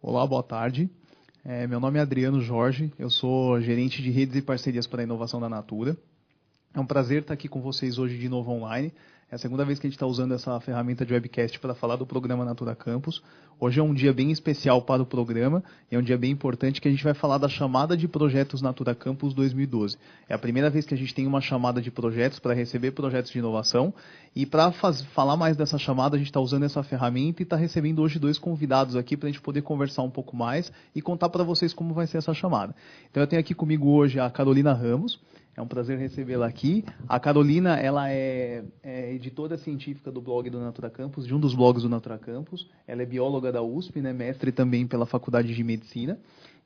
Olá, boa tarde. Meu nome é Adriano Jorge, eu sou gerente de redes e parcerias para a inovação da Natura. É um prazer estar aqui com vocês hoje de novo online. É a segunda vez que a gente está usando essa ferramenta de webcast para falar do programa Natura Campus. Hoje é um dia bem especial para o programa e é um dia bem importante que a gente vai falar da chamada de projetos Natura Campus 2012. É a primeira vez que a gente tem uma chamada de projetos para receber projetos de inovação e para falar mais dessa chamada a gente está usando essa ferramenta e está recebendo hoje 2 convidados aqui para a gente poder conversar um pouco mais e contar para vocês como vai ser essa chamada. Então eu tenho aqui comigo hoje a Carolina Ramos. É um prazer recebê-la aqui. A Carolina, ela é editora científica do blog do Natura Campus, de um dos blogs do Natura Campus. Ela é bióloga da USP, né, mestre também pela Faculdade de Medicina.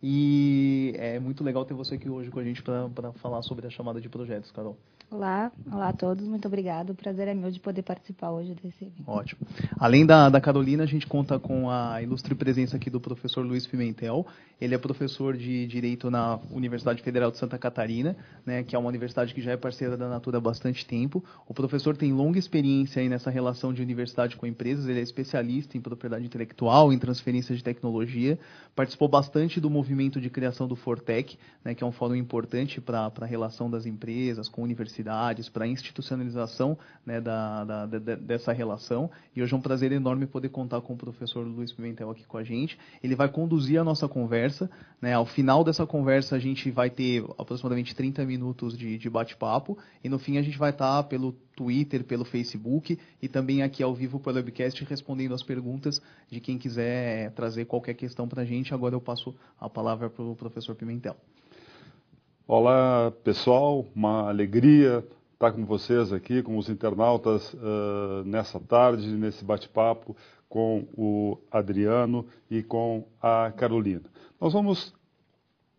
E é muito legal ter você aqui hoje com a gente para falar sobre a chamada de projetos, Carol. Olá a todos, muito obrigado. O prazer é meu de poder participar hoje desse evento. Ótimo. Além da Carolina, a gente conta com a ilustre presença aqui do professor Luiz Pimentel. Ele é professor de Direito na Universidade Federal de Santa Catarina, né, que é uma universidade que já é parceira da Natura há bastante tempo. O professor tem longa experiência aí nessa relação de universidade com empresas, ele é especialista em propriedade intelectual, em transferência de tecnologia, participou bastante do movimento de criação do Fortec, né, que é um fórum importante para a relação das empresas com universidades, para a institucionalização, né, dessa relação. E hoje é um prazer enorme poder contar com o professor Luiz Pimentel aqui com a gente. Ele vai conduzir a nossa conversa, né? Ao final dessa conversa a gente vai ter aproximadamente 30 minutos de bate-papo e no fim a gente vai estar pelo Twitter, pelo Facebook e também aqui ao vivo pelo webcast respondendo as perguntas de quem quiser trazer qualquer questão para a gente. Agora eu passo a palavra para o professor Pimentel. Olá, pessoal, uma alegria estar com vocês aqui, com os internautas nessa tarde, nesse bate-papo com o Adriano e com a Carolina. Nós vamos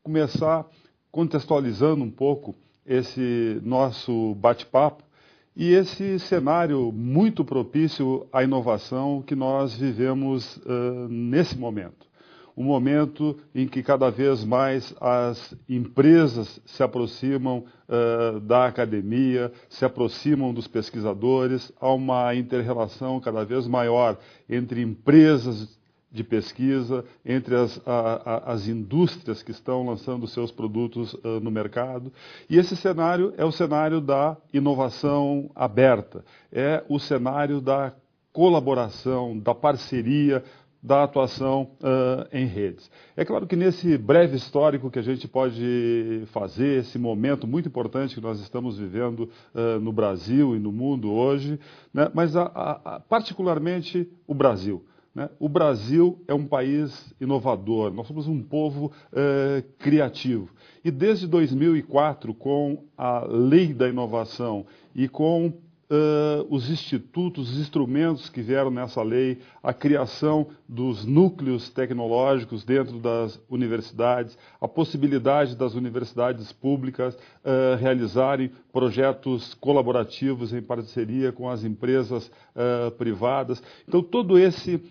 começar contextualizando um pouco esse nosso bate-papo e esse cenário muito propício à inovação que nós vivemos nesse momento. Um momento em que cada vez mais as empresas se aproximam da academia, se aproximam dos pesquisadores, há uma inter-relação cada vez maior entre empresas de pesquisa, entre as indústrias que estão lançando seus produtos no mercado. E esse cenário é o cenário da inovação aberta, é o cenário da colaboração, da parceria, da atuação em redes. É claro que nesse breve histórico que a gente pode fazer, esse momento muito importante que nós estamos vivendo no Brasil e no mundo hoje, né, mas particularmente o Brasil. Né? O Brasil é um país inovador, nós somos um povo criativo. E desde 2004, com a Lei da Inovação e com os institutos, os instrumentos que vieram nessa lei, a criação dos núcleos tecnológicos dentro das universidades, a possibilidade das universidades públicas realizarem projetos colaborativos em parceria com as empresas privadas. Então, todo esse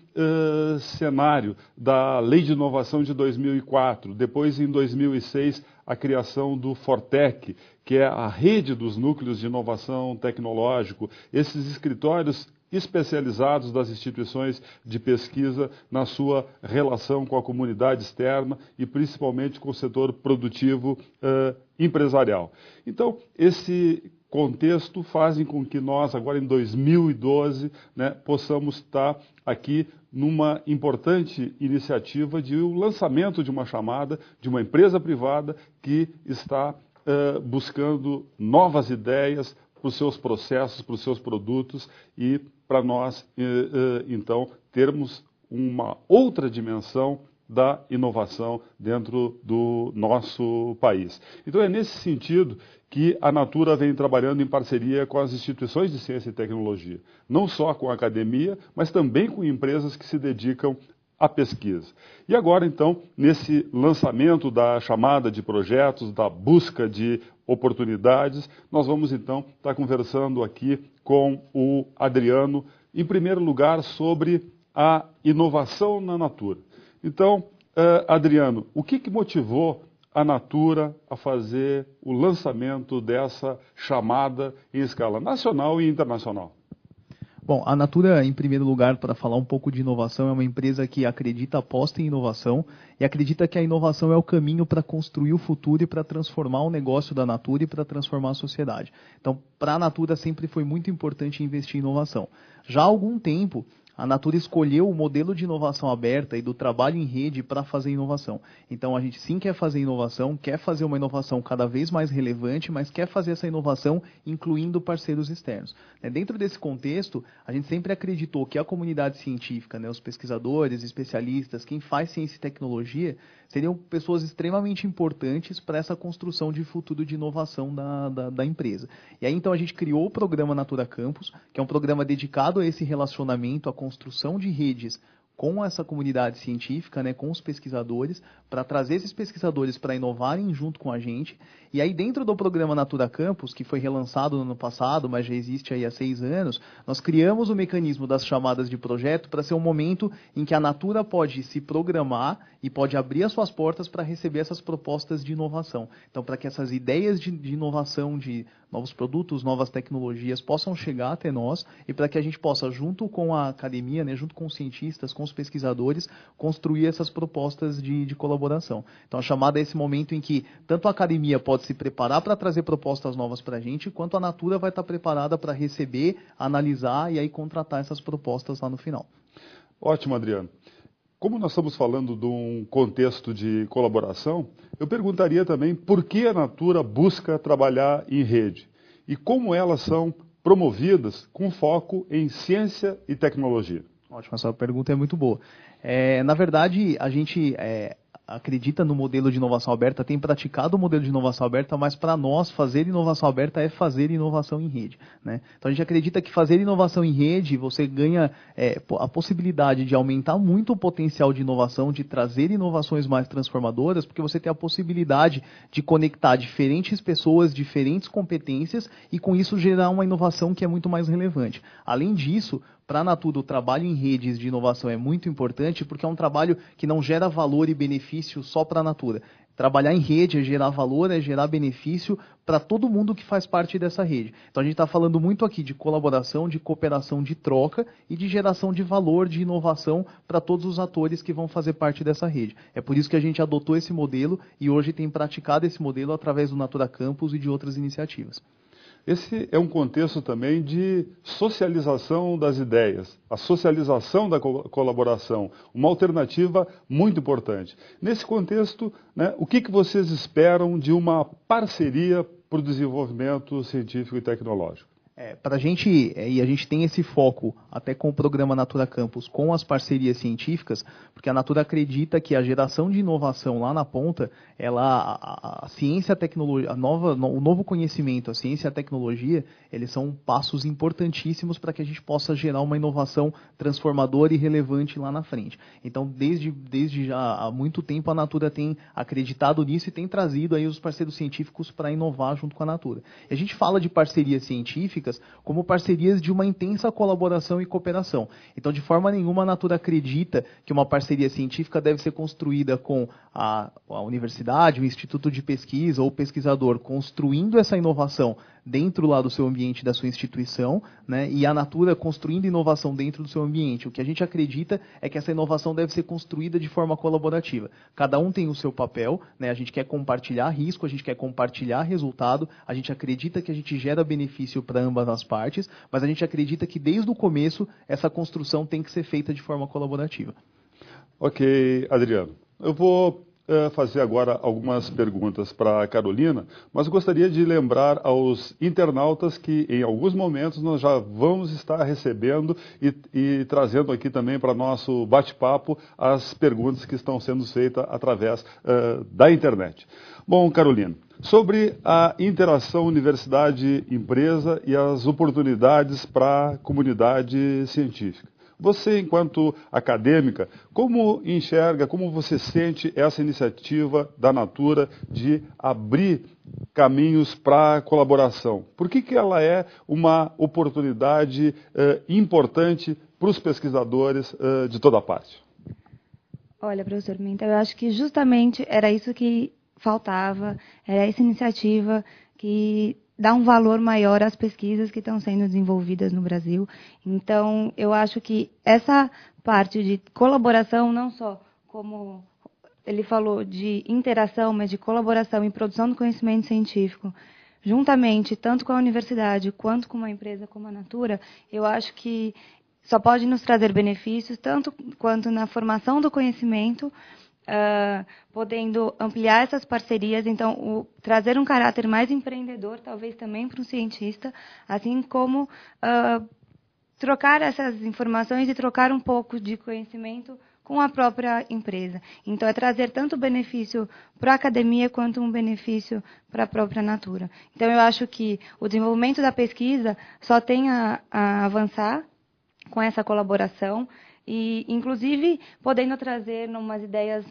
cenário da Lei de Inovação de 2004, depois em 2006, a criação do Fortec, que é a rede dos núcleos de inovação tecnológico, esses escritórios especializados das instituições de pesquisa na sua relação com a comunidade externa e principalmente com o setor produtivo empresarial. Então, esse contexto fazem com que nós, agora em 2012, né, possamos estar aqui numa importante iniciativa de o lançamento de uma chamada de uma empresa privada que está buscando novas ideias para os seus processos, para os seus produtos e para nós, então, termos uma outra dimensão da inovação dentro do nosso país. Então é nesse sentido que a Natura vem trabalhando em parceria com as instituições de ciência e tecnologia, não só com a academia, mas também com empresas que se dedicam à pesquisa. E agora, então, nesse lançamento da chamada de projetos, da busca de oportunidades, nós vamos, então, estar conversando aqui com o Adriano, em primeiro lugar, sobre a inovação na Natura. Então, Adriano, o que motivou a Natura a fazer o lançamento dessa chamada em escala nacional e internacional? Bom, a Natura, em primeiro lugar, para falar um pouco de inovação, é uma empresa que acredita, aposta em inovação e acredita que a inovação é o caminho para construir o futuro e para transformar o negócio da Natura e para transformar a sociedade. Então, para a Natura sempre foi muito importante investir em inovação. Já há algum tempo, a Natura escolheu o modelo de inovação aberta e do trabalho em rede para fazer inovação. Então, a gente sim quer fazer inovação, quer fazer uma inovação cada vez mais relevante, mas quer fazer essa inovação incluindo parceiros externos. Dentro desse contexto, a gente sempre acreditou que a comunidade científica, os pesquisadores, especialistas, quem faz ciência e tecnologia, seriam pessoas extremamente importantes para essa construção de futuro de inovação da empresa. E aí, então, a gente criou o programa Natura Campus, que é um programa dedicado a esse relacionamento, à construção de redes com essa comunidade científica, com os pesquisadores, para trazer esses pesquisadores para inovarem junto com a gente. E aí, dentro do programa Natura Campus, que foi relançado no ano passado, mas já existe aí há 6 anos, nós criamos o mecanismo das chamadas de projeto para ser um momento em que a Natura pode se programar e pode abrir as suas portas para receber essas propostas de inovação. Então, para que essas ideias de inovação, de novos produtos, novas tecnologias possam chegar até nós e para que a gente possa, junto com a academia, junto com os cientistas, com os pesquisadores, construir essas propostas de colaboração. Então, a chamada é esse momento em que tanto a academia pode se preparar para trazer propostas novas para a gente, quanto a Natura vai estar preparada para receber, analisar e aí contratar essas propostas lá no final. Ótimo, Adriano. Como nós estamos falando de um contexto de colaboração, eu perguntaria também por que a Natura busca trabalhar em rede e como elas são promovidas com foco em ciência e tecnologia. Ótimo, essa pergunta é muito boa. Na verdade, a gente acredita no modelo de inovação aberta, tem praticado o modelo de inovação aberta, mas para nós fazer inovação aberta é fazer inovação em rede. Então a gente acredita que fazer inovação em rede, você ganha a possibilidade de aumentar muito o potencial de inovação, de trazer inovações mais transformadoras, porque você tem a possibilidade de conectar diferentes pessoas, diferentes competências e com isso gerar uma inovação que é muito mais relevante. Além disso, para a Natura, o trabalho em redes de inovação é muito importante porque é um trabalho que não gera valor e benefício só para a Natura. Trabalhar em rede é gerar valor, é gerar benefício para todo mundo que faz parte dessa rede. Então a gente está falando muito aqui de colaboração, de cooperação, de troca e de geração de valor, de inovação para todos os atores que vão fazer parte dessa rede. É por isso que a gente adotou esse modelo e hoje tem praticado esse modelo através do Natura Campus e de outras iniciativas. Esse é um contexto também de socialização das ideias, a socialização da colaboração, uma alternativa muito importante. Nesse contexto, o que vocês esperam de uma parceria para o desenvolvimento científico e tecnológico? Para a gente, e a gente tem esse foco até com o programa Natura Campus, com as parcerias científicas, porque a Natura acredita que a geração de inovação lá na ponta, a ciência, a tecnologia, o novo conhecimento, a ciência e a tecnologia, eles são passos importantíssimos para que a gente possa gerar uma inovação transformadora e relevante lá na frente. Então, desde já há muito tempo, a Natura tem acreditado nisso e tem trazido aí os parceiros científicos para inovar junto com a Natura. E a gente fala de parcerias científicas como parcerias de uma intensa colaboração e cooperação. Então, de forma nenhuma, a Natura acredita que uma parceria científica deve ser construída com a universidade, o instituto de pesquisa ou o pesquisador construindo essa inovação dentro lá do seu ambiente, da sua instituição, e a Natura construindo inovação dentro do seu ambiente. O que a gente acredita é que essa inovação deve ser construída de forma colaborativa. Cada um tem o seu papel, a gente quer compartilhar risco, a gente quer compartilhar resultado, a gente acredita que a gente gera benefício para ambas as partes, mas a gente acredita que desde o começo essa construção tem que ser feita de forma colaborativa. Ok, Adriano. Eu vou fazer agora algumas perguntas para a Carolina, mas gostaria de lembrar aos internautas que em alguns momentos nós já vamos estar recebendo e trazendo aqui também para nosso bate-papo as perguntas que estão sendo feitas através da internet. Bom, Carolina, sobre a interação universidade-empresa e as oportunidades para a comunidade científica. Você, enquanto acadêmica, como enxerga, como você sente essa iniciativa da Natura de abrir caminhos para a colaboração? Por que ela é uma oportunidade importante para os pesquisadores de toda parte? Olha, professor Pimentel, eu acho que justamente era isso que faltava, era essa iniciativa que dar um valor maior às pesquisas que estão sendo desenvolvidas no Brasil. Então, eu acho que essa parte de colaboração, não só como ele falou de interação, mas de colaboração e produção do conhecimento científico, juntamente, tanto com a universidade quanto com uma empresa como a Natura, eu acho que só pode nos trazer benefícios, tanto quanto na formação do conhecimento, podendo ampliar essas parcerias, então, trazer um caráter mais empreendedor, talvez também para um cientista, assim como trocar essas informações e trocar um pouco de conhecimento com a própria empresa. Então, é trazer tanto benefício para a academia quanto um benefício para a própria Natura. Então, eu acho que o desenvolvimento da pesquisa só tem a avançar com essa colaboração e, inclusive, podendo trazer umas ideias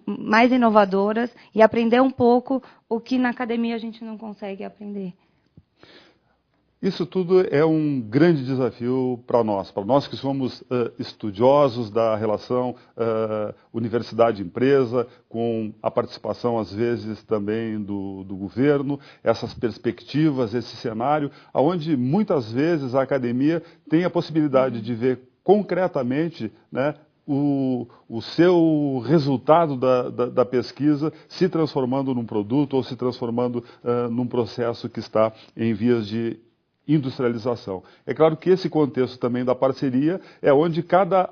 mais inovadoras e aprender um pouco o que na academia a gente não consegue aprender. Isso tudo é um grande desafio para nós que somos estudiosos da relação universidade-empresa, com a participação, às vezes, também do governo, essas perspectivas, esse cenário, onde muitas vezes a academia tem a possibilidade de ver concretamente, né, o seu resultado da pesquisa se transformando num produto ou se transformando num processo que está em vias de industrialização. É claro que esse contexto também da parceria é onde cada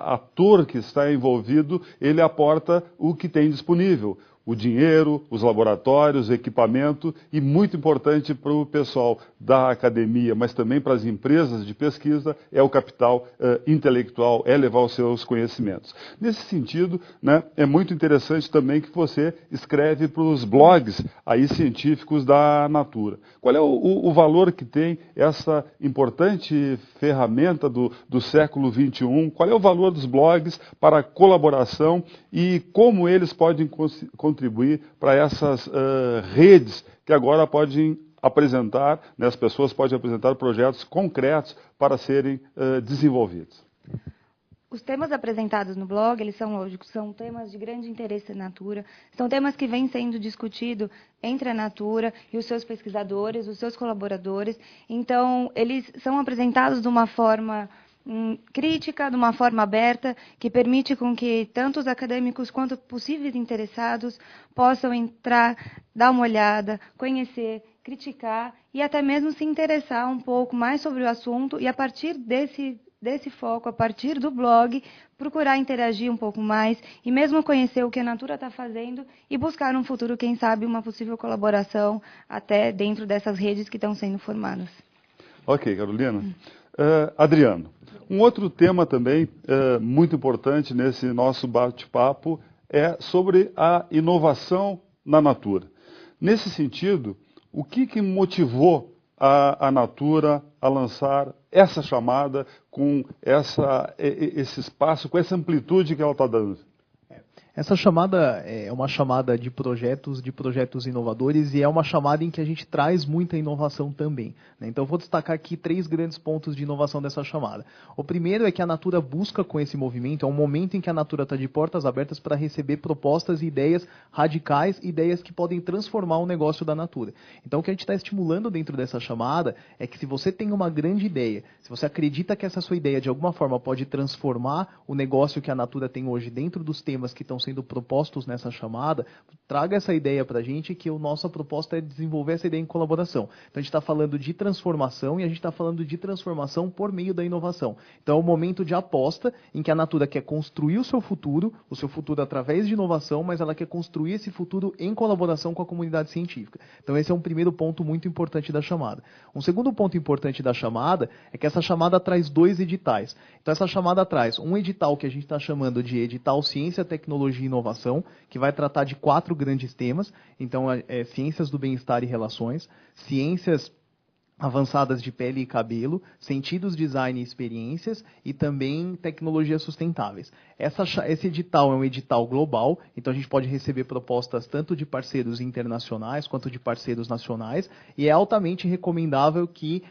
ator que está envolvido, ele aporta o que tem disponível. O dinheiro, os laboratórios, o equipamento e, muito importante para o pessoal da academia, mas também para as empresas de pesquisa, é o capital intelectual, é levar os seus conhecimentos. Nesse sentido, né, é muito interessante também que você escreve para os blogs aí científicos da Natura. Qual é o valor que tem essa importante ferramenta do século XXI? Qual é o valor dos blogs para a colaboração e como eles podem contribuir para essas redes que agora podem apresentar, né, as pessoas podem apresentar projetos concretos para serem desenvolvidos? Os temas apresentados no blog, eles são lógicos, são temas de grande interesse da Natura, são temas que vêm sendo discutidos entre a Natura e os seus pesquisadores, os seus colaboradores. Então, eles são apresentados de uma forma crítica, de uma forma aberta, que permite com que tanto os acadêmicos quanto possíveis interessados possam entrar, dar uma olhada, conhecer, criticar e até mesmo se interessar um pouco mais sobre o assunto e, a partir desse foco, a partir do blog, procurar interagir um pouco mais e mesmo conhecer o que a Natura está fazendo e buscar no futuro, quem sabe, uma possível colaboração até dentro dessas redes que estão sendo formadas. Ok, Carolina. Adriano, um outro tema também muito importante nesse nosso bate-papo é sobre a inovação na Natura. Nesse sentido, o que motivou a Natura a lançar essa chamada com esse espaço, com essa amplitude que ela está dando? Essa chamada é uma chamada de projetos inovadores e é uma chamada em que a gente traz muita inovação também, né? Então, eu vou destacar aqui 3 grandes pontos de inovação dessa chamada. O primeiro é que a Natura busca com esse movimento, é um momento em que a Natura está de portas abertas para receber propostas e ideias radicais, ideias que podem transformar o negócio da Natura. Então, o que a gente está estimulando dentro dessa chamada é que se você tem uma grande ideia, se você acredita que essa sua ideia de alguma forma pode transformar o negócio que a Natura tem hoje dentro dos temas que estão sendo propostos nessa chamada, traga essa ideia para a gente, que a nossa proposta é desenvolver essa ideia em colaboração. Então, a gente está falando de transformação e a gente está falando de transformação por meio da inovação. Então, é um momento de aposta em que a Natura quer construir o seu futuro através de inovação, mas ela quer construir esse futuro em colaboração com a comunidade científica. Então, esse é um primeiro ponto muito importante da chamada. Um segundo ponto importante da chamada é que essa chamada traz 2 editais. Então, essa chamada traz um edital que a gente está chamando de edital Ciência, Tecnologia e Inovação, que vai tratar de 4 grandes temas. Então, ciências do bem-estar e relações, ciências avançadas de pele e cabelo, sentidos, design e experiências e também tecnologias sustentáveis. Esse edital é um edital global, então a gente pode receber propostas tanto de parceiros internacionais quanto de parceiros nacionais e é altamente recomendável que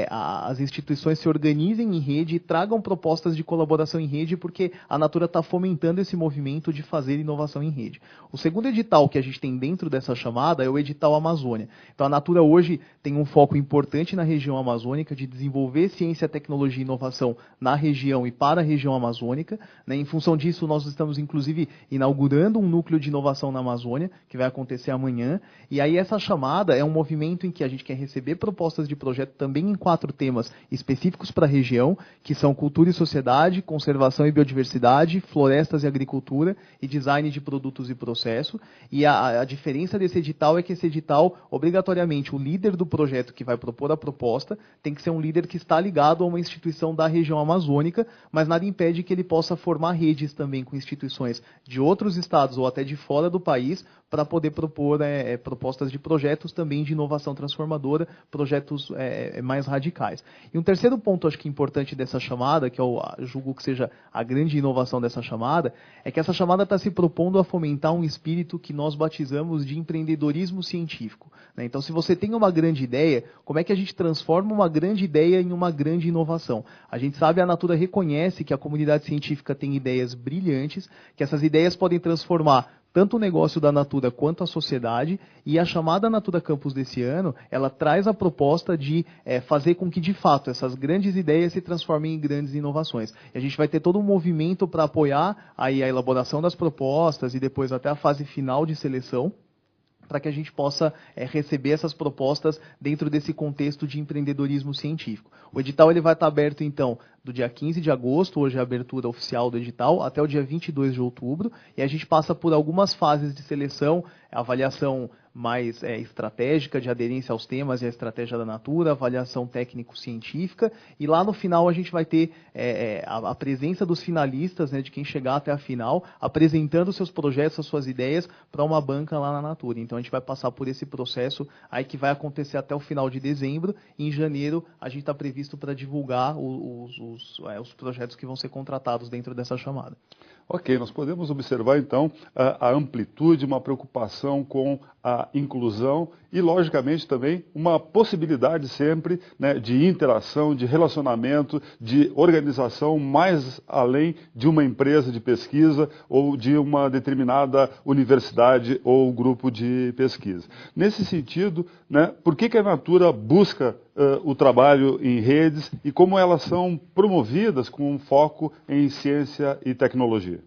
as instituições se organizem em rede e tragam propostas de colaboração em rede porque a Natura está fomentando esse movimento de fazer inovação em rede. O segundo edital que a gente tem dentro dessa chamada é o edital Amazônia. Então a Natura hoje tem um foco importante na região amazônica de desenvolver ciência, tecnologia e inovação na região e para a região amazônica. Né? Em função disso, nós estamos, inclusive, inaugurando um núcleo de inovação na Amazônia, que vai acontecer amanhã. E aí essa chamada é um movimento em que a gente quer receber propostas de projeto também em 4 temas específicos para a região, que são cultura e sociedade, conservação e biodiversidade, florestas e agricultura e design de produtos e processo. E a diferença desse edital é que esse edital, obrigatoriamente, o líder do projeto que vai propor a proposta tem que ser um líder que está ligado a uma instituição da região amazônica, mas nada impede que ele possa formar redes também com instituições de outros estados ou até de fora do país para poder propor propostas de projetos também de inovação transformadora, projetos mais radicais. E um terceiro ponto, acho que importante dessa chamada, que eu julgo que seja a grande inovação dessa chamada, é que essa chamada está se propondo a fomentar um espírito que nós batizamos de empreendedorismo científico. Né? Então, se você tem uma grande ideia, como é que a gente transforma uma grande ideia em uma grande inovação? A gente sabe, a Natura reconhece que a comunidade científica tem ideias brilhantes, que essas ideias podem transformar tanto o negócio da Natura quanto a sociedade, e a chamada Natura Campus desse ano, ela traz a proposta de fazer com que, de fato, essas grandes ideias se transformem em grandes inovações. E a gente vai ter todo um movimento para apoiar aí a elaboração das propostas e depois até a fase final de seleção, para que a gente possa receber essas propostas dentro desse contexto de empreendedorismo científico. O edital ele vai estar aberto, então, do dia 15 de agosto, hoje é a abertura oficial do edital, até o dia 22 de outubro, e a gente passa por algumas fases de seleção, avaliação mais estratégica de aderência aos temas e a estratégia da Natura, avaliação técnico-científica, e lá no final a gente vai ter a presença dos finalistas, né, de quem chegar até a final, apresentando seus projetos, as suas ideias para uma banca lá na Natura. Então a gente vai passar por esse processo aí que vai acontecer até o final de dezembro, e em janeiro a gente está previsto para divulgar os projetos que vão ser contratados dentro dessa chamada. Ok, nós podemos observar então a amplitude, uma preocupação com a inclusão e, logicamente, também uma possibilidade sempre, né, de interação, de relacionamento, de organização mais além de uma empresa de pesquisa ou de uma determinada universidade ou grupo de pesquisa. Nesse sentido, né, por que a Natura busca o trabalho em redes e como elas são promovidas com um foco em ciência e tecnologia?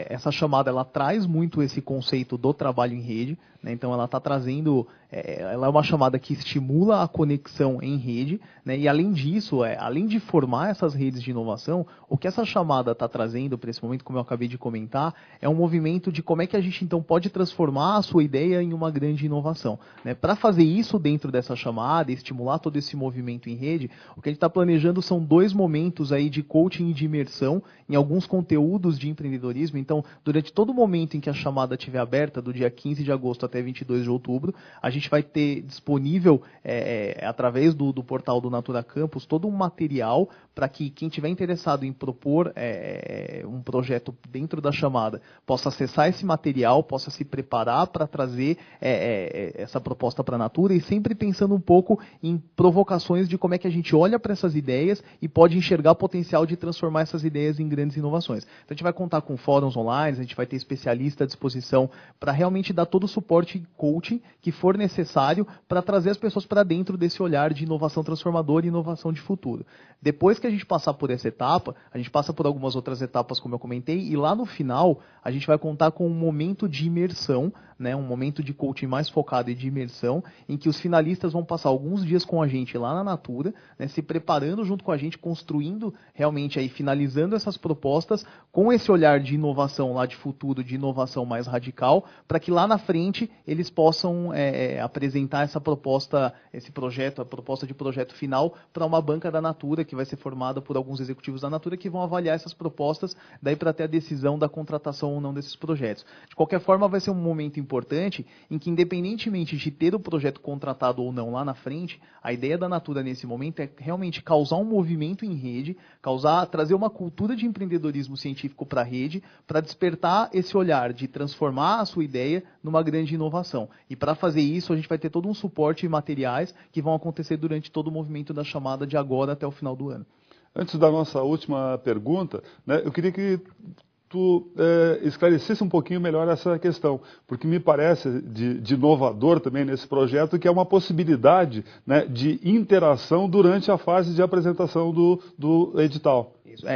Essa chamada, ela traz muito esse conceito do trabalho em rede, né? Então ela está trazendo, ela é uma chamada que estimula a conexão em rede, né? E além disso, além de formar essas redes de inovação, o que essa chamada está trazendo para esse momento, como eu acabei de comentar, é um movimento de como é que a gente então pode transformar a sua ideia em uma grande inovação, né? Para fazer isso dentro dessa chamada, estimular todo esse movimento em rede, o que a gente está planejando são 2 momentos aí de coaching e de imersão em alguns conteúdos de empreendedorismo. Então, durante todo o momento em que a chamada estiver aberta, do dia 15 de agosto até 22 de outubro, a gente vai ter disponível, através do portal do Natura Campus, todo um material para que quem estiver interessado em propor um projeto dentro da chamada possa acessar esse material, possa se preparar para trazer essa proposta para a Natura, e sempre pensando um pouco em provocações de como é que a gente olha para essas ideias e pode enxergar o potencial de transformar essas ideias em grandes inovações. Então a gente vai contar com fóruns online, a gente vai ter especialista à disposição para realmente dar todo o suporte e coaching que for necessário para trazer as pessoas para dentro desse olhar de inovação transformadora e inovação de futuro. Depois que a gente passar por essa etapa, a gente passa por algumas outras etapas, como eu comentei, e lá no final a gente vai contar com um momento de imersão, né, um momento de coaching mais focado e de imersão, em que os finalistas vão passar alguns dias com a gente lá na Natura, né, se preparando junto com a gente, construindo realmente aí, finalizando essas propostas com esse olhar de inovação lá de futuro, de inovação mais radical, para que lá na frente eles possam apresentar essa proposta, esse projeto, a proposta de projeto final para uma banca da Natura, que vai ser formada por alguns executivos da Natura que vão avaliar essas propostas, daí para ter a decisão da contratação ou não desses projetos. De qualquer forma, vai ser um momento importante em que, independentemente de ter o projeto contratado ou não lá na frente, a ideia da Natura nesse momento é realmente causar um movimento em rede, trazer uma cultura de empreendedorismo científico para a rede, para despertar esse olhar de transformar a sua ideia numa grande inovação. E para fazer isso, a gente vai ter todo um suporte e materiais que vão acontecer durante todo o movimento da chamada de agora até o final do ano. Antes da nossa última pergunta, né, eu queria que tu esclarecesse um pouquinho melhor essa questão, porque me parece de inovador também nesse projeto que é uma possibilidade, né, de interação durante a fase de apresentação do edital.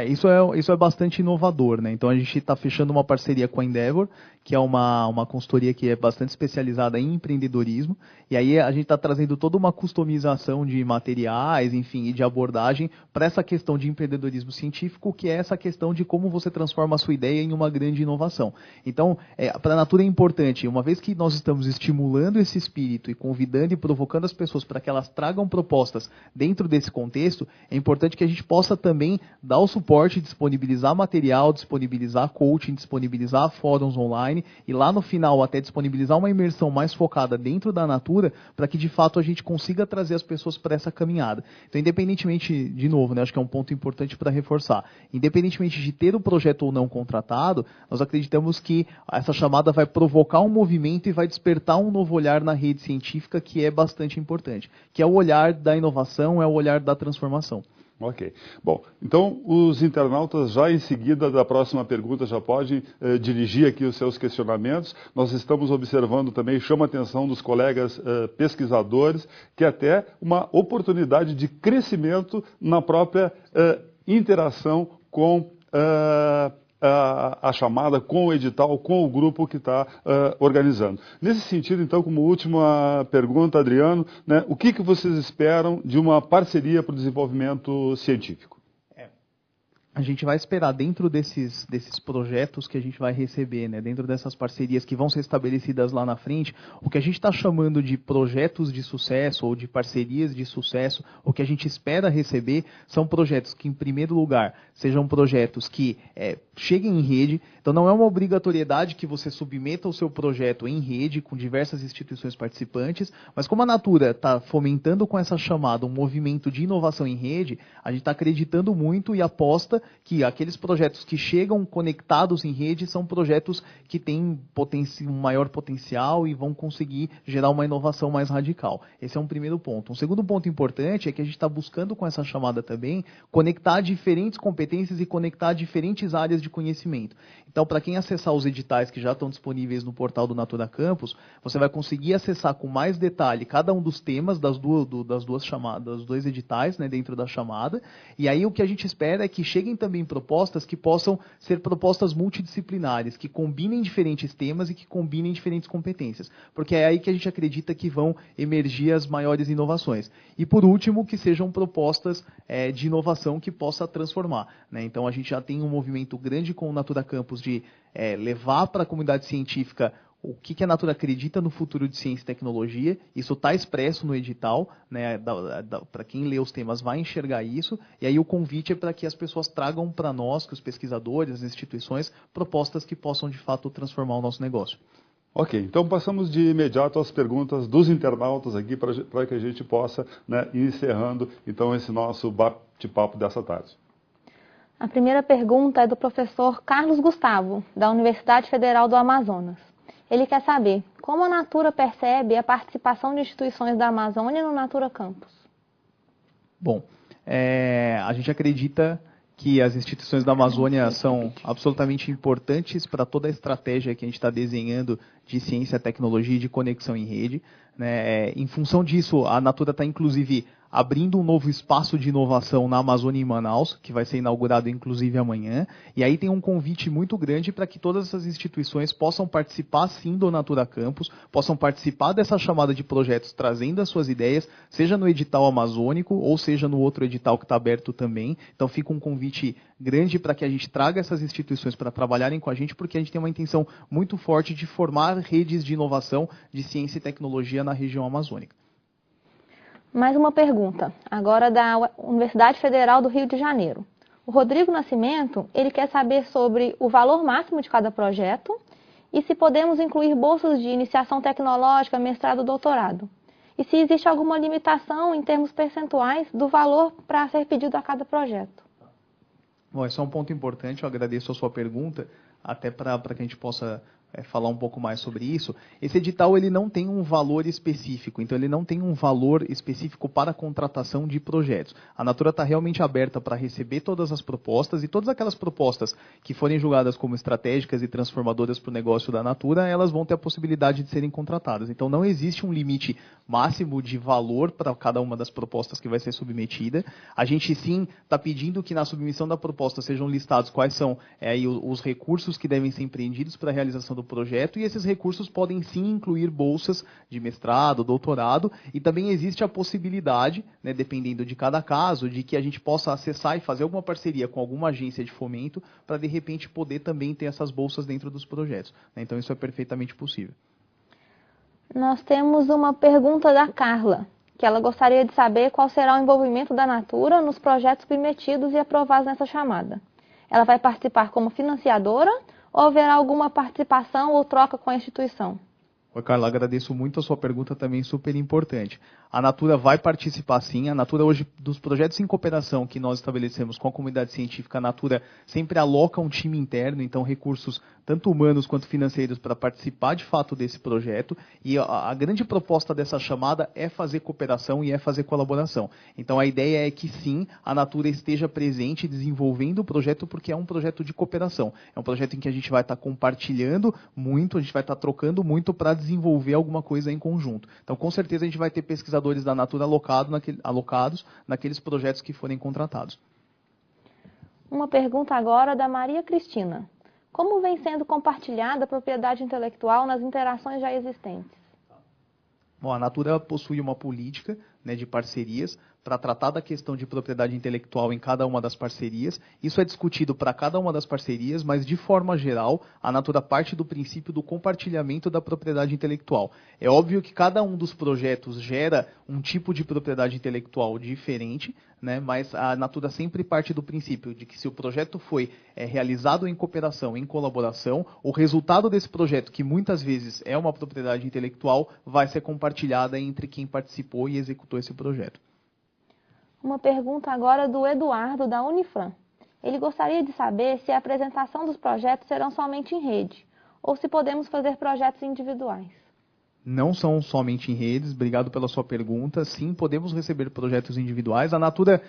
Isso é bastante inovador, né? Então a gente está fechando uma parceria com a Endeavor, que é uma consultoria que é bastante especializada em empreendedorismo, e aí a gente está trazendo toda uma customização de materiais, enfim, e de abordagem para essa questão de empreendedorismo científico, que é essa questão de como você transforma a sua ideia em uma grande inovação. Então, para a Natura é importante, uma vez que nós estamos estimulando esse espírito e convidando e provocando as pessoas para que elas tragam propostas dentro desse contexto, é importante que a gente possa também dar o suporte, disponibilizar material, disponibilizar coaching, disponibilizar fóruns online e lá no final até disponibilizar uma imersão mais focada dentro da Natura para que de fato a gente consiga trazer as pessoas para essa caminhada. Então, independentemente, de novo, né, acho que é um ponto importante para reforçar, independentemente de ter o projeto ou não contratado, nós acreditamos que essa chamada vai provocar um movimento e vai despertar um novo olhar na rede científica que é bastante importante, que é o olhar da inovação, é o olhar da transformação. Ok. Bom, então os internautas já em seguida da próxima pergunta já podem dirigir aqui os seus questionamentos. Nós estamos observando também, chama a atenção dos colegas pesquisadores, que é até uma oportunidade de crescimento na própria interação com a chamada, com o edital, com o grupo que está organizando. Nesse sentido, então, como última pergunta, Adriano, né, o que vocês esperam de uma parceria para o desenvolvimento científico? A gente vai esperar dentro desses projetos que a gente vai receber, né, dentro dessas parcerias que vão ser estabelecidas lá na frente, o que a gente está chamando de projetos de sucesso ou de parcerias de sucesso, o que a gente espera receber são projetos que, em primeiro lugar, sejam projetos que cheguem em rede. Então, não é uma obrigatoriedade que você submeta o seu projeto em rede com diversas instituições participantes, mas como a Natura está fomentando com essa chamada um movimento de inovação em rede, a gente está acreditando muito e aposta que aqueles projetos que chegam conectados em rede são projetos que têm um maior potencial e vão conseguir gerar uma inovação mais radical. Esse é um primeiro ponto. Um segundo ponto importante é que a gente está buscando com essa chamada também conectar diferentes competências e conectar diferentes áreas de conhecimento. Então, para quem acessar os editais que já estão disponíveis no portal do Natura Campus, você vai conseguir acessar com mais detalhe cada um dos temas das duas chamadas, dos dois editais, né, dentro da chamada. E aí o que a gente espera é que cheguem também propostas que possam ser propostas multidisciplinares, que combinem diferentes temas e que combinem diferentes competências, porque é aí que a gente acredita que vão emergir as maiores inovações. E por último, que sejam propostas de inovação que possa transformar, né? Então a gente já tem um movimento grande com o Natura Campus de levar para a comunidade científica o que a Natura acredita no futuro de ciência e tecnologia. Isso está expresso no edital, né? Para quem lê os temas vai enxergar isso, e aí o convite é para que as pessoas tragam para nós, que os pesquisadores, as instituições, propostas que possam de fato transformar o nosso negócio. Ok, então passamos de imediato às perguntas dos internautas aqui para que a gente possa, né, ir encerrando então esse nosso bate-papo dessa tarde. A primeira pergunta é do professor Carlos Gustavo, da Universidade Federal do Amazonas. Ele quer saber como a Natura percebe a participação de instituições da Amazônia no Natura Campus. Bom, a gente acredita que as instituições da Amazônia são absolutamente importantes para toda a estratégia que a gente está desenhando de ciência, tecnologia e de conexão em rede, né? Em função disso, a Natura está inclusive abrindo um novo espaço de inovação na Amazônia e em Manaus, que vai ser inaugurado inclusive amanhã. E aí tem um convite muito grande para que todas essas instituições possam participar sim do Natura Campus, possam participar dessa chamada de projetos trazendo as suas ideias, seja no edital amazônico ou seja no outro edital que está aberto também. Então fica um convite grande para que a gente traga essas instituições para trabalharem com a gente, porque a gente tem uma intenção muito forte de formar redes de inovação de ciência e tecnologia na região amazônica. Mais uma pergunta, agora da Universidade Federal do Rio de Janeiro. O Rodrigo Nascimento, ele quer saber sobre o valor máximo de cada projeto E se podemos incluir bolsas de iniciação tecnológica, mestrado, doutorado. E se existe alguma limitação em termos percentuais do valor para ser pedido a cada projeto. Bom, esse é um ponto importante, eu agradeço a sua pergunta, até para que a gente possa falar um pouco mais sobre isso. Esse edital ele não tem um valor específico, então ele não tem um valor específico para a contratação de projetos. A Natura está realmente aberta para receber todas as propostas, e todas aquelas propostas que forem julgadas como estratégicas e transformadoras para o negócio da Natura, elas vão ter a possibilidade de serem contratadas. Então não existe um limite máximo de valor para cada uma das propostas que vai ser submetida. A gente sim está pedindo que na submissão da proposta sejam listados quais são aí os recursos que devem ser empreendidos para a realização do projeto, e esses recursos podem sim incluir bolsas de mestrado, doutorado, e também existe a possibilidade, né, dependendo de cada caso, de que a gente possa acessar e fazer alguma parceria com alguma agência de fomento para de repente poder também ter essas bolsas dentro dos projetos, né? Então isso é perfeitamente possível. Nós temos uma pergunta da Carla, que ela gostaria de saber qual será o envolvimento da Natura nos projetos submetidos e aprovados nessa chamada. Ela vai participar como financiadora ou haverá alguma participação ou troca com a instituição? Oi, Carla, agradeço muito a sua pergunta, também super importante. A Natura vai participar sim. A Natura hoje, dos projetos em cooperação que nós estabelecemos com a comunidade científica, a Natura sempre aloca um time interno, então recursos tanto humanos quanto financeiros para participar de fato desse projeto. E a grande proposta dessa chamada é fazer cooperação e é fazer colaboração. Então a ideia é que sim, a Natura esteja presente desenvolvendo o projeto, porque é um projeto de cooperação. É um projeto em que a gente vai estar compartilhando muito, a gente vai estar trocando muito para desenvolver alguma coisa em conjunto. Então com certeza a gente vai ter pesquisadores da Natura alocados naqueles projetos que forem contratados. Uma pergunta agora da Maria Cristina. Como vem sendo compartilhada a propriedade intelectual nas interações já existentes? Bom, a Natura possui uma política, né, de parcerias para tratar da questão de propriedade intelectual em cada uma das parcerias. Isso é discutido para cada uma das parcerias, mas de forma geral, a Natura parte do princípio do compartilhamento da propriedade intelectual. É óbvio que cada um dos projetos gera um tipo de propriedade intelectual diferente, né, mas a Natura sempre parte do princípio de que se o projeto foi realizado em cooperação, em colaboração, o resultado desse projeto, que muitas vezes é uma propriedade intelectual, vai ser compartilhada entre quem participou e executou esse projeto. Uma pergunta agora do Eduardo, da Unifran. Ele gostaria de saber se a apresentação dos projetos serão somente em rede, ou se podemos fazer projetos individuais. Não são somente em redes, obrigado pela sua pergunta. Sim, podemos receber projetos individuais. A Natura,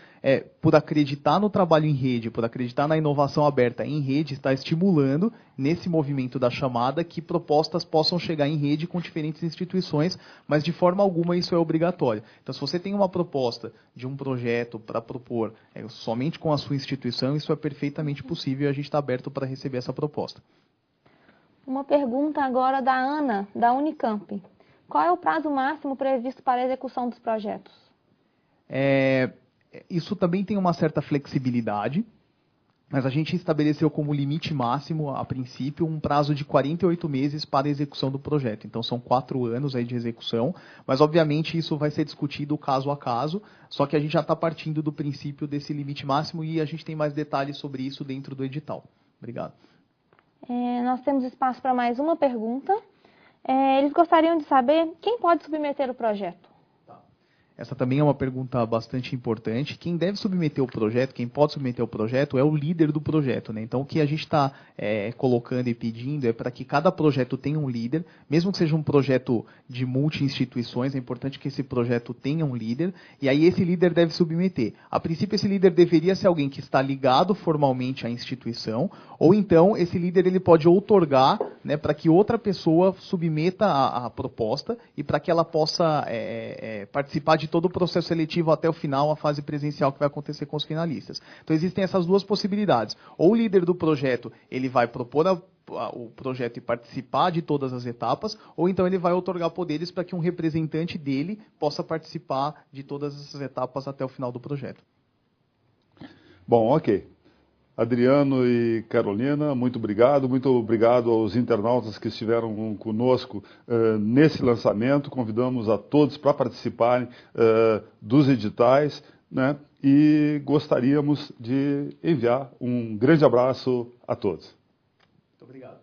por acreditar no trabalho em rede, por acreditar na inovação aberta em rede, está estimulando, nesse movimento da chamada, que propostas possam chegar em rede com diferentes instituições, mas de forma alguma isso é obrigatório. Então, se você tem uma proposta de um projeto para propor somente com a sua instituição, isso é perfeitamente possível e a gente está aberto para receber essa proposta. Uma pergunta agora da Ana, da Unicamp. Qual é o prazo máximo previsto para a execução dos projetos? Isso também tem uma certa flexibilidade, mas a gente estabeleceu como limite máximo, a princípio, um prazo de 48 meses para a execução do projeto. Então, são 4 anos aí de execução, mas, obviamente, isso vai ser discutido caso a caso, só que a gente já está partindo do princípio desse limite máximo e a gente tem mais detalhes sobre isso dentro do edital. Obrigado. Nós temos espaço para mais uma pergunta. Eles gostariam de saber quem pode submeter o projeto. Essa também é uma pergunta bastante importante. Quem deve submeter o projeto, quem pode submeter o projeto é o líder do projeto, né? Então, o que a gente está colocando e pedindo é para que cada projeto tenha um líder, mesmo que seja um projeto de multi-instituições, é importante que esse projeto tenha um líder, e aí esse líder deve submeter. A princípio, esse líder deveria ser alguém que está ligado formalmente à instituição, ou então esse líder ele pode outorgar, né, para que outra pessoa submeta a proposta e para que ela possa participar de todo o processo seletivo até o final, a fase presencial que vai acontecer com os finalistas. Então existem essas duas possibilidades. Ou o líder do projeto ele vai propor o projeto e participar de todas as etapas, ou então ele vai outorgar poderes para que um representante dele possa participar de todas essas etapas até o final do projeto. Bom, ok. Adriano e Carolina, muito obrigado aos internautas que estiveram conosco nesse lançamento. Convidamos a todos para participarem dos editais, né? E gostaríamos de enviar um grande abraço a todos. Muito obrigado.